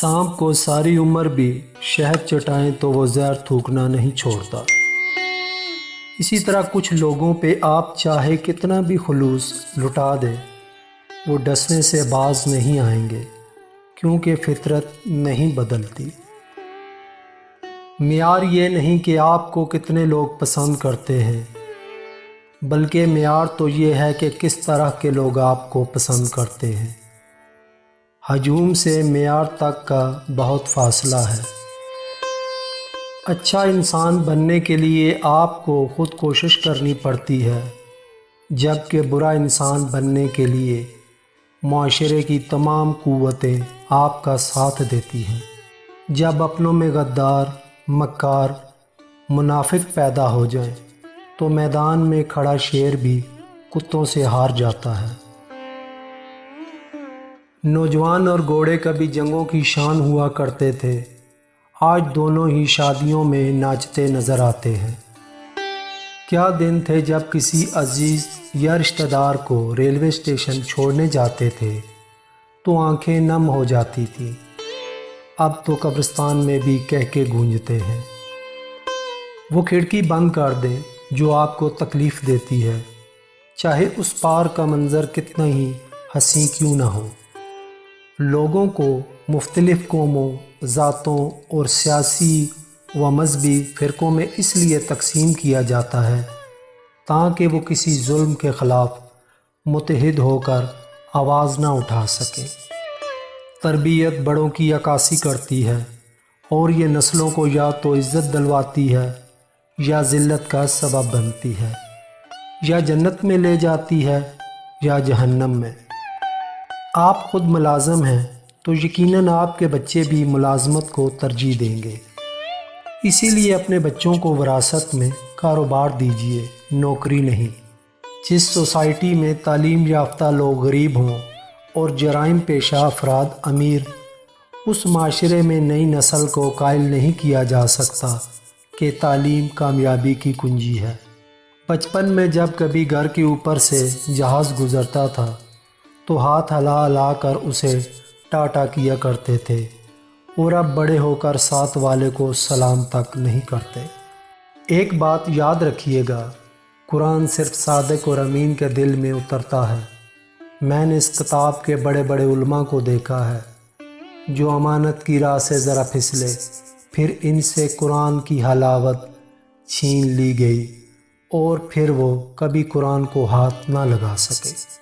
सांप को सारी उम्र भी शहद चटाएं तो वो जहर थूकना नहीं छोड़ता। इसी तरह कुछ लोगों पे आप चाहे कितना भी खुलूस लुटा दें, वो डसने से बाज नहीं आएंगे, क्योंकि फितरत नहीं बदलती। मियार ये नहीं कि आपको कितने लोग पसंद करते हैं, बल्कि मियार तो ये है कि किस तरह के लोग आपको पसंद करते हैं। हजूम से मियार तक का बहुत फासला है। अच्छा इंसान बनने के लिए आपको ख़ुद कोशिश करनी पड़ती है, जबकि बुरा इंसान बनने के लिए मुआशरे की तमाम क़ुव्वतें आपका साथ देती हैं। जब अपनों में गद्दार, मक्कार, मुनाफिक पैदा हो जाए तो मैदान में खड़ा शेर भी कुत्तों से हार जाता है। नौजवान और घोड़े कभी जंगों की शान हुआ करते थे, आज दोनों ही शादियों में नाचते नज़र आते हैं। क्या दिन थे जब किसी अजीज़ या रिश्तेदार को रेलवे स्टेशन छोड़ने जाते थे तो आंखें नम हो जाती थीं। अब तो कब्रिस्तान में भी कह के गूंजते हैं। वो खिड़की बंद कर दें जो आपको तकलीफ़ देती है, चाहे उस पार का मंज़र कितना ही हंसी क्यों ना हो। लोगों को मुख्तलिफ़ कौमों, ज़ातों और सियासी व मज़हबी फ़िरक़ों में इसलिए तकसीम किया जाता है ताकि वो किसी जुल्म के ख़िलाफ़ मुत्तहिद होकर आवाज़ ना उठा सकें। तरबियत बड़ों की अक्कासी करती है और ये नस्लों को या तो इज़्ज़त दिलवाती है या ज़िल्लत का सबब बनती है, या जन्नत में ले जाती है या जहन्नम में। आप ख़ुद मुलाज़म हैं तो यकीनन आपके बच्चे भी मुलाज़मत को तरजीह देंगे। इसीलिए अपने बच्चों को विरासत में कारोबार दीजिए, नौकरी नहीं। जिस सोसाइटी में तालीम याफ्ता लोग गरीब हों और जराइम पेशा अफराद अमीर, उस माशरे में नई नस्ल को कायल नहीं किया जा सकता कि तालीम कामयाबी की कुंजी है। बचपन में जब कभी घर के ऊपर से जहाज़ गुज़रता था तो हाथ हिला कर उसे टाटा किया करते थे, और अब बड़े होकर साथ वाले को सलाम तक नहीं करते। एक बात याद रखिएगा, कुरान सिर्फ सादिक और अमीन के दिल में उतरता है। मैंने इस किताब के बड़े बड़े उलमा को देखा है जो अमानत की राह से ज़रा फिसले, फिर इनसे कुरान की हलावत छीन ली गई और फिर वो कभी कुरान को हाथ ना लगा सके।